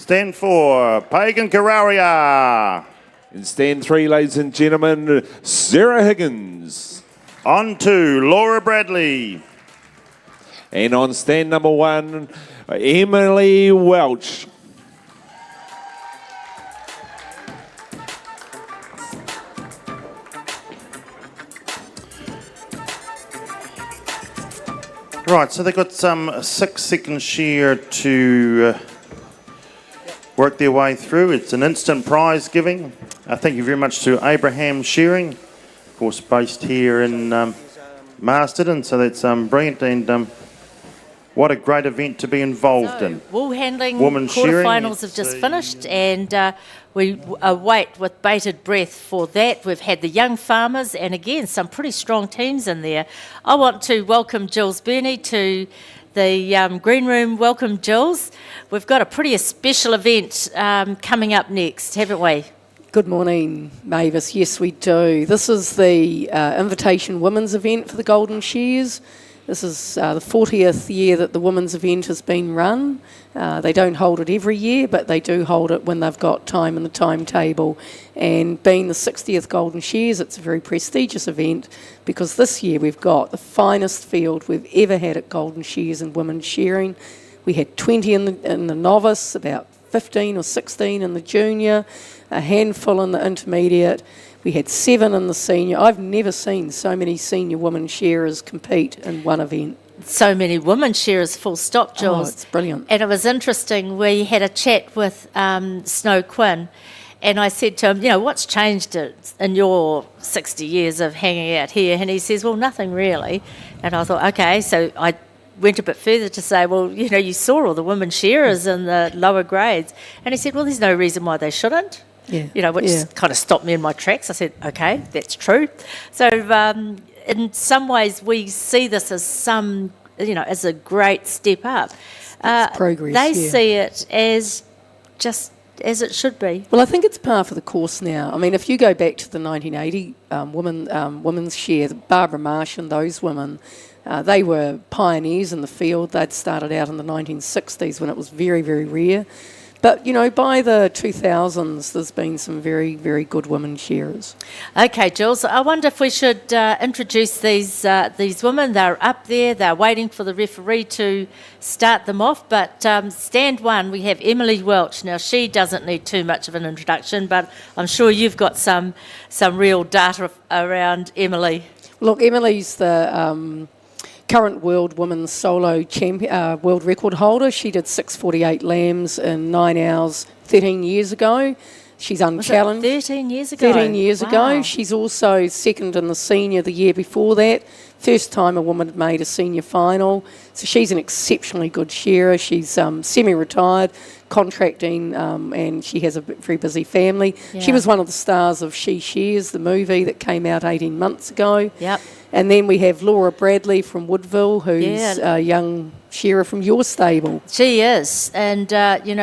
Stand 4, Pagan Kararia. In stand 3, ladies and gentlemen, Sarah Higgins. On 2, Laura Bradley. And on stand number 1, Emily Welch. Right, so they've got some 6-second shear to work their way through. It's an instant prize giving. Thank you very much to Abraham Shearing, of course based here in Masterton, so that's brilliant, and what a great event to be involved in. Woolhandling Women's shearing. quarterfinals have just finished, and we await with bated breath for that. We've had the young farmers, and again, some pretty strong teams in there. I want to welcome Jules Burney to the green room. Welcome, Jules. We've got a pretty special event coming up next, haven't we? Good morning, Mavis. Yes, we do. This is the Invitation Women's event for the Golden Shears. This is the 40th year that the women's event has been run. They don't hold it every year, but they do hold it when they've got time in the timetable. And being the 60th Golden Shears, it's a very prestigious event because this year we've got the finest field we've ever had at Golden Shears in women's shearing. We had 20 in the novice, about 15 or 16 in the junior, a handful in the intermediate. We had 7 in the senior. I've never seen so many senior women shearers compete in one event. So many women shearers, full stop, Jules. Oh, it's brilliant. And it was interesting. We had a chat with Snow Quinn, and I said to him, what's changed in your 60 years of hanging out here? And he says, well, nothing really. And I thought, okay, so I went a bit further to say, well, you saw all the women shearers in the lower grades. And he said, well, there's no reason why they shouldn't. Yeah. Which kind of stopped me in my tracks. I said, okay, that's true. So in some ways we see this as as a great step up. It's progress, they see it as just as it should be. Well, I think it's par for the course now. I mean, if you go back to the 1980 women's shear, Barbara Marsh and those women, they were pioneers in the field. They'd started out in the 1960s when it was very, very rare. But, by the 2000s, there's been some very, very good women shearers. Okay, Jules, I wonder if we should introduce these women. They're up there. They're waiting for the referee to start them off. But stand 1, we have Emily Welch. Now, she doesn't need too much of an introduction, but I'm sure you've got some real data around Emily. Look, Emily's the current world women's solo champion, world record holder. She did 6:48 lambs in 9 hours 13 years ago. She's unchallenged. Was it 13 years ago? 13 years ago. She's also second in the senior the year before that. First time a woman had made a senior final. So she's an exceptionally good shearer. She's semi-retired, contracting, and she has a very busy family. Yeah. She was one of the stars of She Shears, the movie that came out 18 months ago. Yep. And then we have Laura Bradley from Woodville, who's a young shearer from your stable. She is, and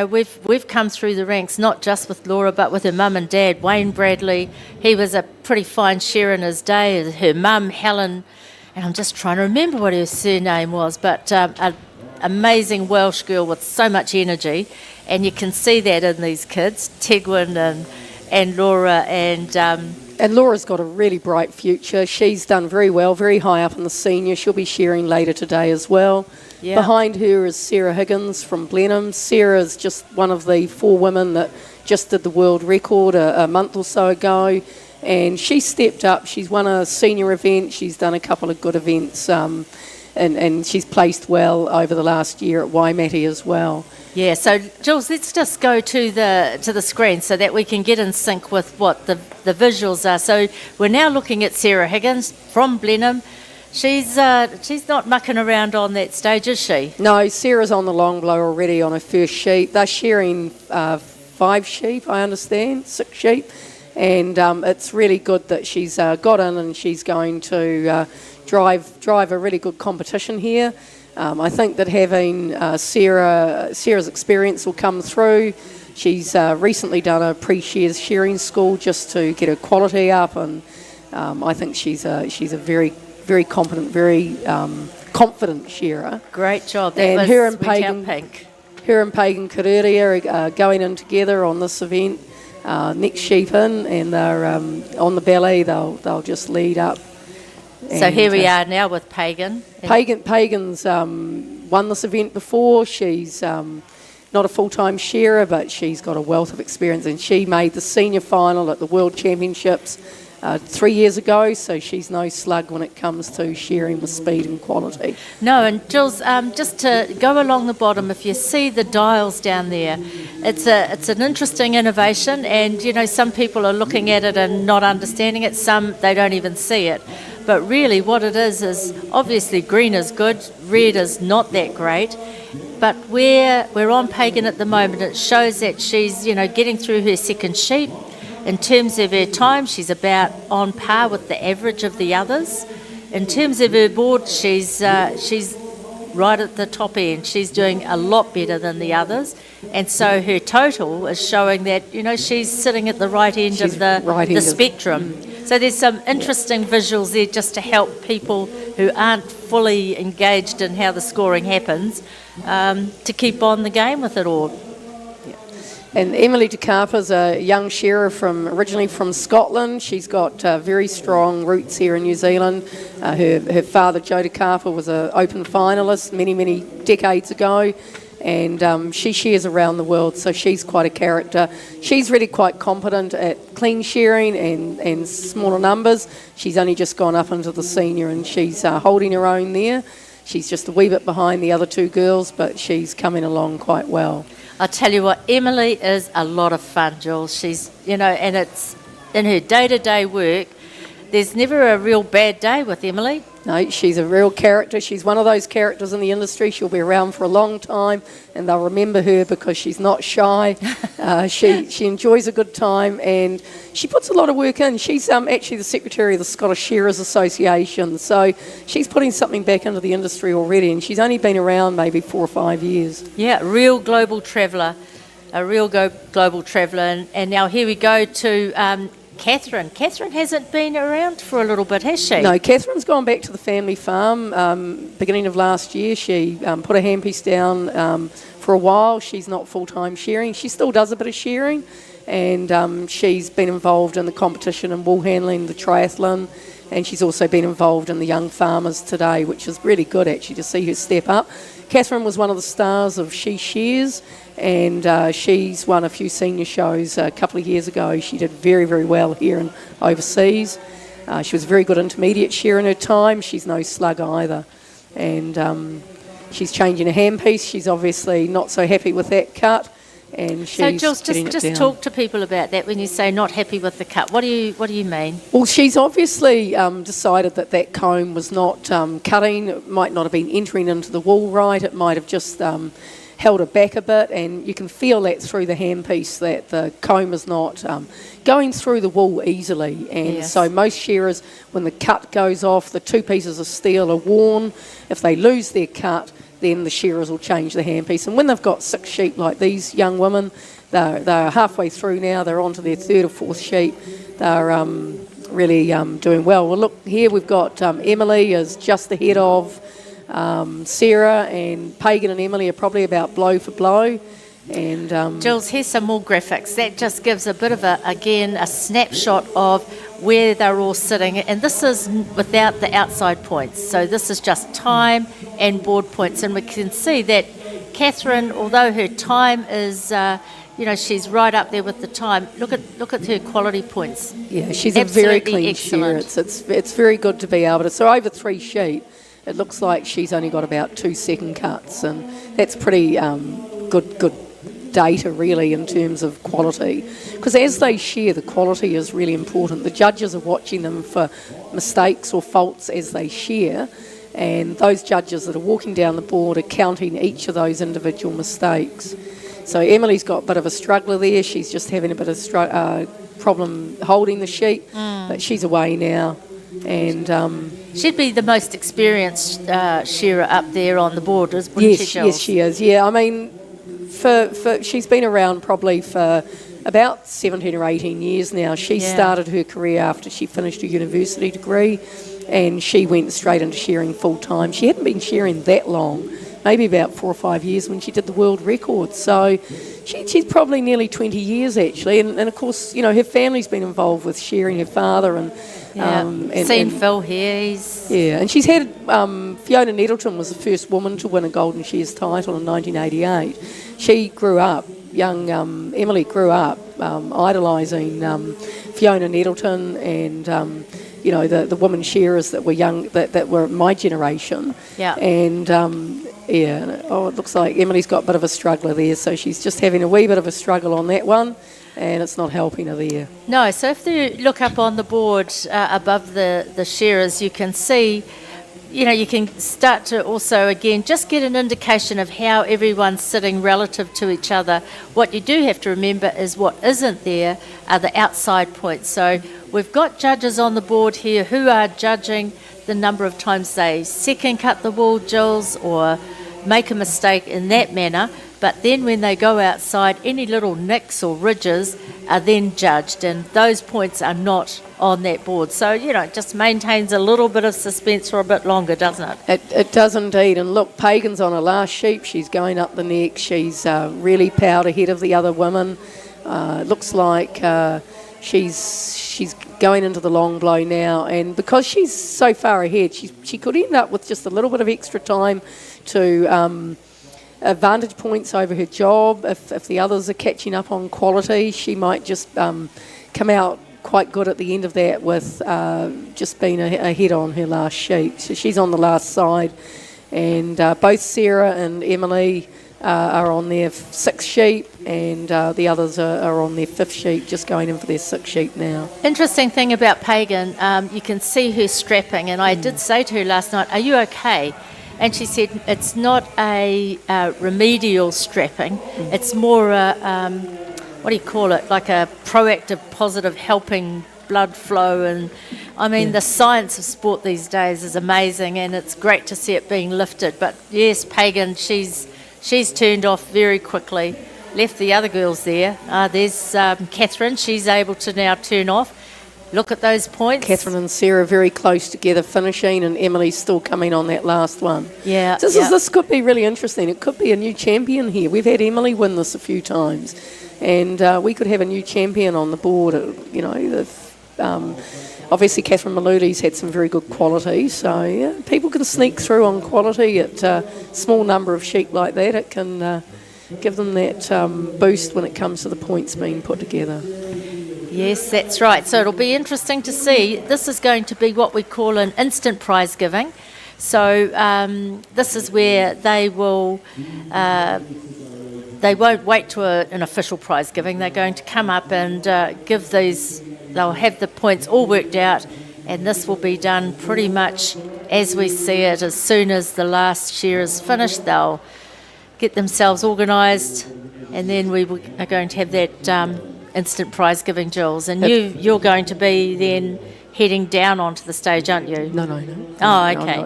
we've come through the ranks not just with Laura, but with her mum and dad. Wayne Bradley, he was a pretty fine shearer in his day. Her mum, Helen, and I'm just trying to remember what her surname was, but an amazing Welsh girl with so much energy, and you can see that in these kids, Tegwyn and Laura And Laura's got a really bright future. She's done very well, very high up in the senior. She'll be shearing later today as well. Yeah. Behind her is Sarah Higgins from Blenheim. Sarah's just one of the 4 women that just did the world record a month or so ago. And she stepped up. She's won a senior event. She's done a couple of good events. And she's placed well over the last year at Waimate as well. Yeah, so Jules, let's just go to the screen so that we can get in sync with what the visuals are. So we're now looking at Sarah Higgins from Blenheim. She's not mucking around on that stage, is she? No, Sarah's on the long blow already on her first sheep. They're shearing 5 sheep, I understand, 6 sheep. And it's really good that she's got in and she's going to drive a really good competition here. I think that having Sarah's experience will come through. She's recently done a pre-shears shearing school just to get her quality up, and I think she's a very, very competent, very confident shearer. Great job. And her and Pagan, Pink. her and Pagan Kareria are going in together on this event. Next sheep in, and they're on the belly. They'll just lead up. So here we are now with Pagan. Pagan's won this event before. She's not a full-time shearer, but she's got a wealth of experience, and she made the senior final at the World Championships 3 years ago, so she's no slug when it comes to shearing with speed and quality. No, and Jules, just to go along the bottom, if you see the dials down there, it's an interesting innovation, and you know, some people are looking at it and not understanding it, some they don't even see it. But really what it is obviously green is good, red is not that great. But we're on Pagan at the moment. It shows that she's, you know, getting through her second sheep. In terms of her time, she's about on par with the average of the others. In terms of her board, she's right at the top end. She's doing a lot better than the others. And so her total is showing that, you know, she's sitting at the right end of the spectrum. So there's some interesting visuals there just to help people who aren't fully engaged in how the scoring happens to keep on the game with it all. And Emily De Carpa's a young shearer originally from Scotland. She's got very strong roots here in New Zealand. Her father, Joe De Carpa, was an open finalist many decades ago. And she shears around the world, so she's quite a character. She's really quite competent at clean shearing and smaller numbers. She's only just gone up into the senior, and she's holding her own there. She's just a wee bit behind the other two girls, but she's coming along quite well. I'll tell you what, Emily is a lot of fun, Jules. She's, you know, and it's in her day-to-day work, there's never a real bad day with Emily. No, she's a real character. She's one of those characters in the industry. She'll be around for a long time, and they'll remember her because she's not shy. She enjoys a good time, and she puts a lot of work in. She's actually the secretary of the Scottish Shearers Association, so she's putting something back into the industry already, and she's only been around maybe 4 or 5 years. Yeah, real global traveller, global traveller, and now here we go to Catherine. Catherine hasn't been around for a little bit, has she? No, Catherine's gone back to the family farm. Beginning of last year, she put a handpiece down for a while. She's not full-time shearing. She still does a bit of shearing, and she's been involved in the competition in Woolhandling, the triathlon, and she's also been involved in the Young Farmers today, which is really good actually to see her step up. Catherine was one of the stars of She Shears, and she's won a few senior shows a couple of years ago. She did very, very well here and overseas. She was a very good intermediate shearer in her time. She's no slug either. And she's changing her handpiece. She's obviously not so happy with that cut. And she's so Jules, just down. talk to people about that when you say not happy with the cut. What do you mean? Well, she's obviously decided that comb was not cutting. It might not have been entering into the wool right. It might have just held her back a bit, and you can feel that through the handpiece that the comb is not going through the wool easily. And yes. So most shearers, when the cut goes off, the two pieces of steel are worn. If they lose their cut, then the shearers will change the handpiece. And when they've got 6 sheep like these young women, they're halfway through now, they're on to their 3rd or 4th sheep, they're really doing well. Well, look, here we've got Emily is just ahead of Sarah, and Pagan and Emily are probably about blow for blow. And Jules, here's some more graphics. That just gives a bit of a snapshot of where they're all sitting, and this is without the outside points. So this is just time and board points, and we can see that Catherine, although her time is, she's right up there with the time. Look at her quality points. Yeah, she's absolutely a very clean shearer. It's very good to be able to. So over 3 sheep, it looks like she's only got about 2 second cuts, and that's pretty good data really in terms of quality, because as they shear, the quality is really important. The judges are watching them for mistakes or faults as they shear, and those judges that are walking down the board are counting each of those individual mistakes. So Emily's got a bit of a struggler there. She's just having a bit of problem holding the sheep, but she's away now, and she'd be the most experienced shearer up there on the board, wouldn't she, Jules? Yes, she is. Yeah, I mean, she's been around probably for about 17 or 18 years now. She started her career after she finished her university degree, and she went straight into shearing full time. She hadn't been shearing that long, maybe about 4 or 5 years when she did the world record. So she's probably nearly 20 years actually, and of course, her family's been involved with Shearing, her father, and seen Phil here. And she's had Fiona Nettleton was the first woman to win a Golden Shears title in 1988. She grew up, young Emily grew up idolising Fiona Nettleton and the women shearers that were young, that were my generation. Yeah. And it looks like Emily's got a bit of a struggler there, so she's just having a wee bit of a struggle on that one, and it's not helping her there. No, so if you look up on the board above the shearers, you can see, you can start to also, again, just get an indication of how everyone's sitting relative to each other. What you do have to remember is what isn't there are the outside points. So we've got judges on the board here who are judging the number of times they second cut the wool, Jules, or make a mistake in that manner. But then when they go outside, any little nicks or ridges are then judged, and those points are not on that board. So, it just maintains a little bit of suspense for a bit longer, doesn't it? It does indeed. And look, Pagan's on her last sheep. She's going up the neck. She's really powered ahead of the other women. Looks like she's going into the long blow now. And because she's so far ahead, she could end up with just a little bit of extra time to... advantage points over her job. If the others are catching up on quality, she might just come out quite good at the end of that with just being ahead on her last sheep. So she's on the last side, and both Sarah and Emily are on their 6th sheep, and the others are on their 5th sheep, just going in for their 6th sheep now. Interesting thing about Pagan, you can see her strapping, and I did say to her last night, "Are you okay?" And she said it's not a remedial strapping, it's more what do you call it, like a proactive, positive, helping blood flow. And I mean, the science of sport these days is amazing, and it's great to see it being lifted. But yes, Pagan, she's turned off very quickly, left the other girls there. There's Catherine, she's able to now turn off. Look at those points. Catherine and Sarah very close together finishing, and Emily's still coming on that last one. Yeah. This could be really interesting. It could be a new champion here. We've had Emily win this a few times, and we could have a new champion on the board. Obviously Catherine Maludi's had some very good quality, so people can sneak through on quality at a small number of sheep like that. It can give them that boost when it comes to the points being put together. Yes, that's right. So it'll be interesting to see. This is going to be what we call an instant prize giving. So this is where they will, they won't wait to an official prize giving. They're going to come up and give these, they'll have the points all worked out, and this will be done pretty much as we see it. As soon as the last shear is finished, they'll get themselves organised, and then we are going to have that instant prize giving, Jules, and you're going to be then heading down onto the stage, aren't you? No. Oh, okay.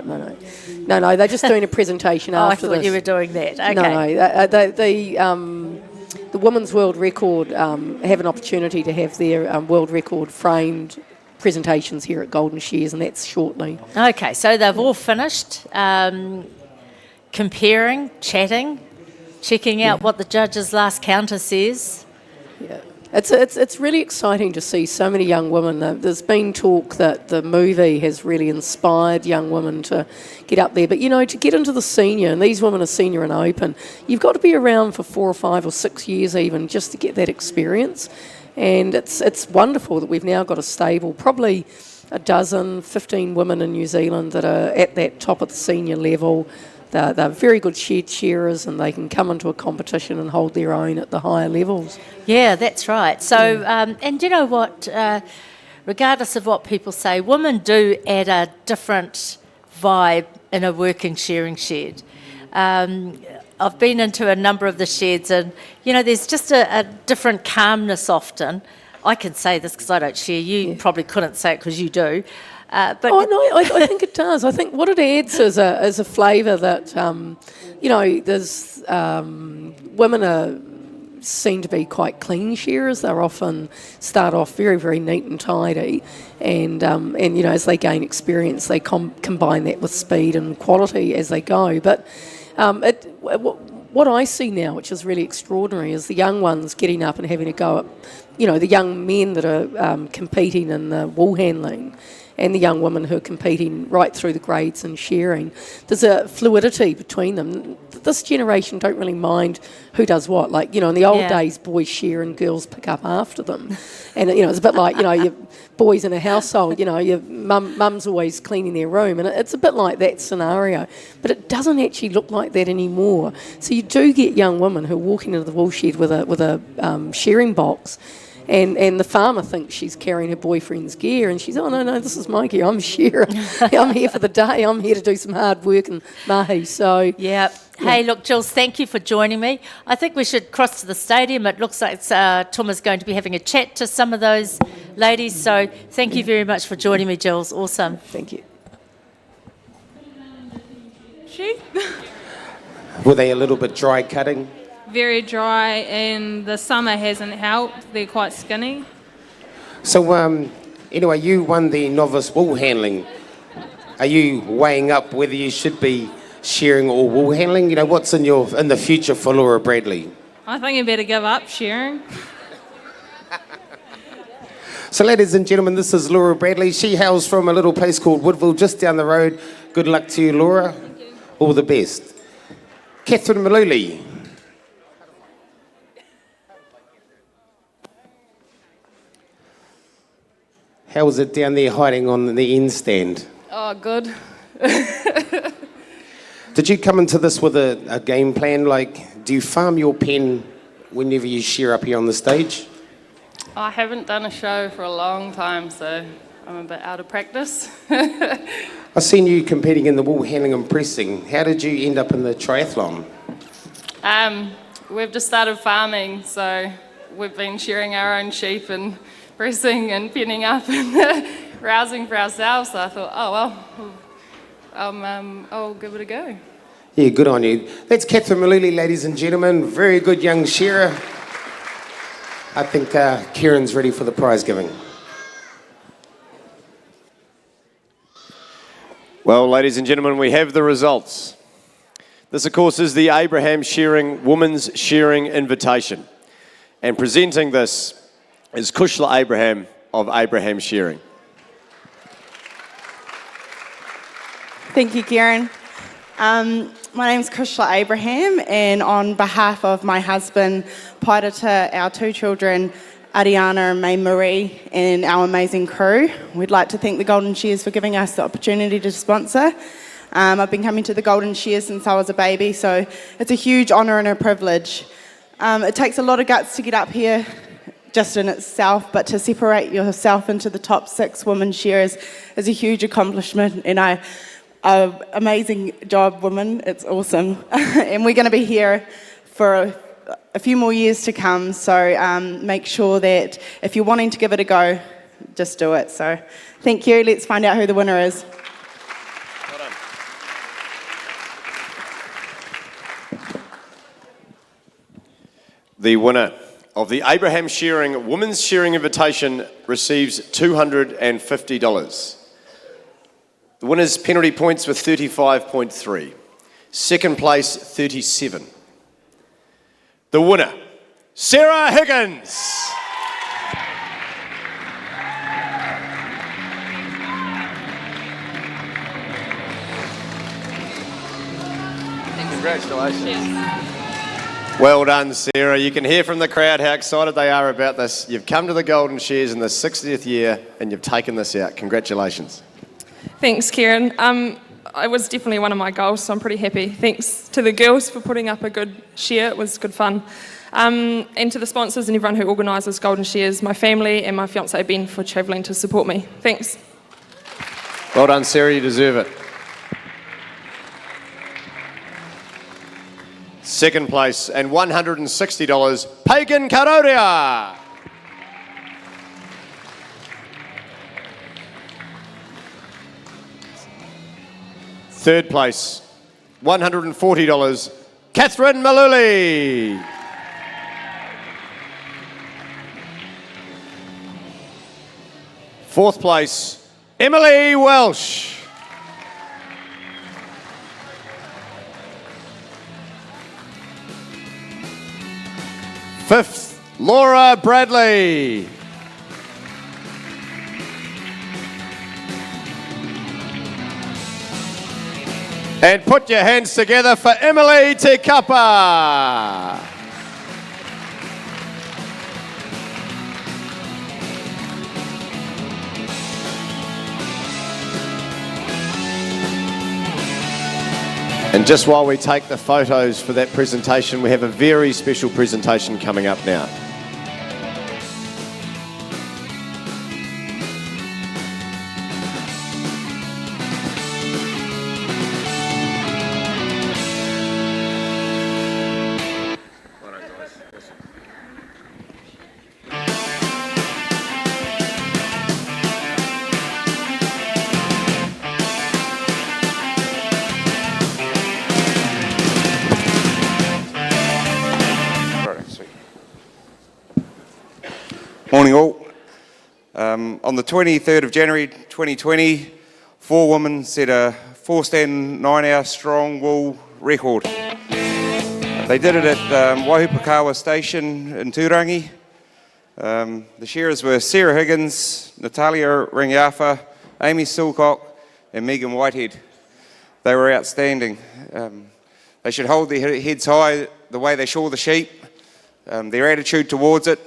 No, they're just doing a presentation after this. I thought you were doing that. Okay. No, the Women's World Record have an opportunity to have their world record framed presentations here at Golden Shears, and that's shortly. Okay, so they've all finished comparing, chatting, checking out what the judge's last counter says. Yeah. It's really exciting to see so many young women. There's been talk that the movie has really inspired young women to get up there. But, to get into the senior, and these women are senior and open, you've got to be around for 4 or 5 or 6 years even just to get that experience. And it's wonderful that we've now got a stable, probably 15 women in New Zealand that are at that top of the senior level. They're very good shearers, and they can come into a competition and hold their own at the higher levels. Yeah, that's right. So, and you know what, regardless of what people say, women do add a different vibe in a working shearing shed. I've been into a number of the sheds, and, there's just a different calmness often. I can say this because I don't shear. You probably couldn't say it because you do. But I think it does. I think what it adds is a flavour that, there's women seem to be quite clean shearers. They're often start off very, very neat and tidy, and as they gain experience, they combine that with speed and quality as they go. But What I see now, which is really extraordinary, is the young ones getting up and having a go at, the young men that are competing in the Woolhandling and the young women who are competing right through the grades in shearing. There's a fluidity between them. This generation don't really mind who does what. Like, in the old days, boys shear and girls pick up after them. And, it's a bit like, your boys in a household, your mum's always cleaning their room. And it's a bit like that scenario. But it doesn't actually look like that anymore. So you do get young women who are walking into the wool shed with a shearing box. And the farmer thinks she's carrying her boyfriend's gear, and she's, oh, no, this is my gear. I'm a shearer. I'm here for the day. I'm here to do some hard work and mahi. So, yeah. Hey, look, Jules, thank you for joining me. I think we should cross to the stadium. It looks like Tom is going to be having a chat to some of those ladies. So thank you very much for joining me, Jules. Awesome. Thank you. Were they a little bit dry cutting? Very dry, and the summer hasn't helped. They're quite skinny. So, anyway, you won the novice wool handling. Are you weighing up whether you should be shearing or wool handling? What's in the future for Laura Bradley? I think you better give up shearing. So, ladies and gentlemen, this is Laura Bradley. She hails from a little place called Woodville, just down the road. Good luck to you, Laura. Thank you. All the best. Catherine Maluli. How was it down there hiding on the end stand? Oh, good. Did you come into this with a game plan? Like, do you farm your pen whenever you shear up here on the stage? I haven't done a show for a long time, so I'm a bit out of practice. I've seen you competing in the wool handling and pressing. How did you end up in the triathlon? We've just started farming, so we've been shearing our own sheep and pressing and penning up and rousing for ourselves. So I thought, oh well, I'll give it a go. Yeah, good on you. That's Catherine Maluli, ladies and gentlemen. Very good young shearer. I think Kieran's ready for the prize giving. Well, ladies and gentlemen, we have the results. This, of course, is the Abraham Shearing Women's Shearing Invitation. And presenting this is Kushla Abraham of Abraham Shearing. Thank you, Kieran. My name's Kushla Abraham, and on behalf of my husband, Pairata, our two children, Ariana and May Marie, and our amazing crew, we'd like to thank the Golden Shears for giving us the opportunity to sponsor. I've been coming to the Golden Shears since I was a baby, so it's a huge honour and a privilege. It takes a lot of guts to get up here just in itself, but to separate yourself into the top 6 women shearers is a huge accomplishment, and amazing job, women. It's awesome. And we're going to be here for a few more years to come, so make sure that if you're wanting to give it a go, just do it. So thank you. Let's find out who the winner is. Well done. The winner of the Abraham Shearing Women's Shearing Invitation receives $250. The winner's penalty points were 35.3. Second place, 37. The winner, Sarah Higgins. Congratulations. Well done, Sarah. You can hear from the crowd how excited they are about this. You've come to the Golden Shears in the 60th year and you've taken this out. Congratulations. Thanks, Kieran. It was definitely one of my goals, so I'm pretty happy. Thanks to the girls for putting up a good shear. It was good fun. And to the sponsors and everyone who organises Golden Shears, my family and my fiancé Ben for travelling to support me. Thanks. Well done, Sarah. You deserve it. Second place and $160, Pagan Karoria. Third place, $140, Catherine Maluli. Fourth place, Emily Welsh. 5th, Laura Bradley. And put your hands together for Emily Te Kapa. And just while we take the photos for that presentation, we have a very special presentation coming up now. Morning all. On the 23rd of January 2020, 4 women set a 4-stand 9-hour strong wool record. They did it at Wairarapa Station in Turangi. The shearers were Sarah Higgins, Natalia Ringafa, Amy Silcock and Megan Whitehead. They were outstanding. They should hold their heads high the way they shore the sheep, their attitude towards it.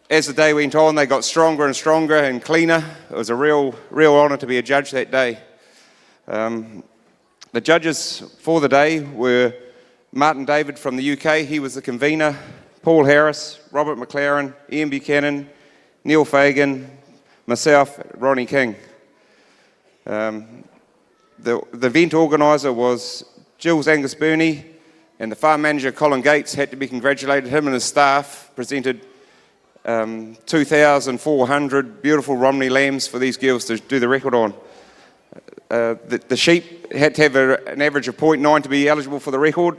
As the day went on, they got stronger and stronger and cleaner. It was a real honour to be a judge that day. The judges for the day were Martin David from the UK, he was the convener, Paul Harris, Robert McLaren, Ian Buchanan, Neil Fagan, myself, Ronnie King. The event organiser was Gilles Angus Burney, and the farm manager Colin Gates had to be congratulated. Him and his staff presented 2,400 beautiful Romney lambs for these girls to do the record on. The sheep had to have an average of 0.9 to be eligible for the record.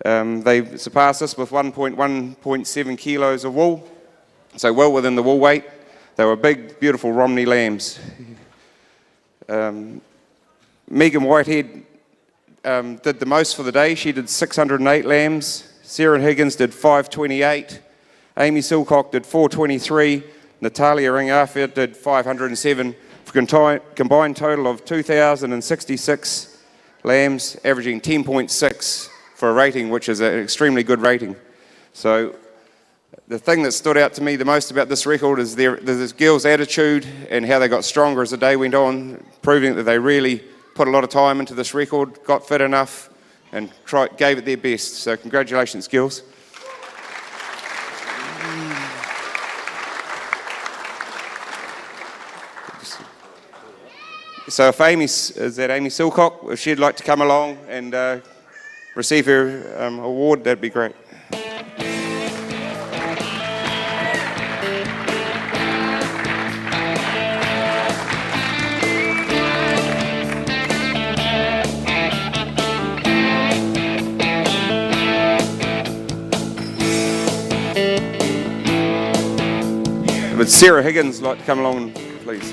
They surpassed us with 1.7 kilos of wool, so well within the wool weight. They were big, beautiful Romney lambs. Megan Whitehead did the most for the day. She did 608 lambs. Sarah Higgins did 528. Amy Silcock did 423, Natalia Ringafa did 507, for a combined total of 2,066 lambs, averaging 10.6 for a rating, which is an extremely good rating. So the thing that stood out to me the most about this record is this girls' attitude and how they got stronger as the day went on, proving that they really put a lot of time into this record, got fit enough, and gave it their best. So congratulations, girls. So if Amy Silcock, if she'd like to come along and receive her award, that'd be great. Would Sarah Higgins like to come along, please?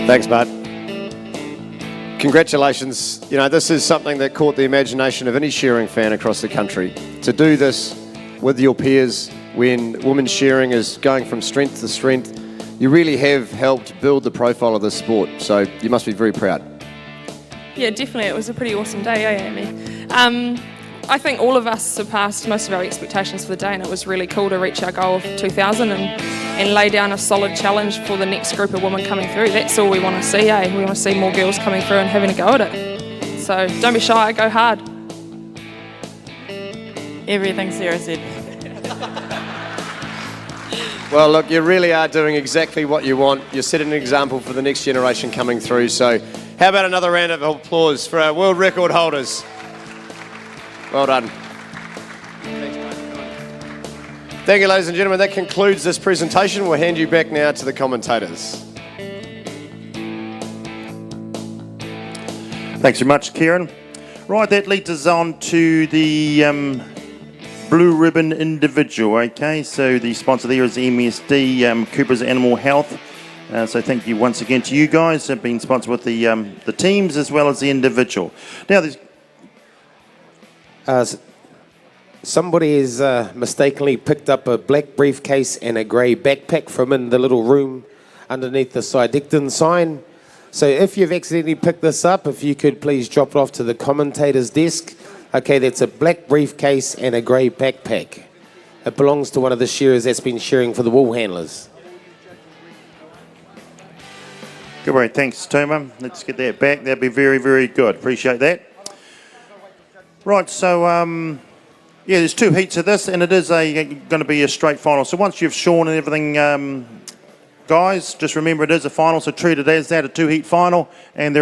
Thanks, Bart. Congratulations. You know, this is something that caught the imagination of any shearing fan across the country. To do this with your peers when women's shearing is going from strength to strength, you really have helped build the profile of this sport. So you must be very proud. Yeah, definitely. It was a pretty awesome day, Amy? I think all of us surpassed most of our expectations for the day, and it was really cool to reach our goal of 2,000 and lay down a solid challenge for the next group of women coming through. That's all we want to see, We want to see more girls coming through and having a go at it. So don't be shy, go hard. Everything Sarah said. Well, look, you really are doing exactly what you want. You're setting an example for the next generation coming through. So how about another round of applause for our world record holders? Well done. Thank you, ladies and gentlemen. That concludes this presentation. We'll hand you back now to the commentators. Thanks very much, Kieran. Right, that leads us on to the blue ribbon individual, okay? So the sponsor there is MSD, Cooper's Animal Health. So thank you once again to you guys. Have been sponsored with the teams as well as the individual. Now, there's Somebody has mistakenly picked up a black briefcase and a grey backpack from in the little room underneath the Sidecton sign. So if you've accidentally picked this up, if you could please drop it off to the commentator's desk. Okay, that's a black briefcase and a grey backpack. It belongs to one of the shearers that's been shearing for the wool handlers. good work. Thanks, Tuma. Let's get that back. That'd be very, very good. Appreciate that. Right, so yeah, there's 2 heats of this, and it is going to be a straight final. So once you've shorn and everything, guys, just remember it is a final, so treat it as that, a 2-heat final, and there is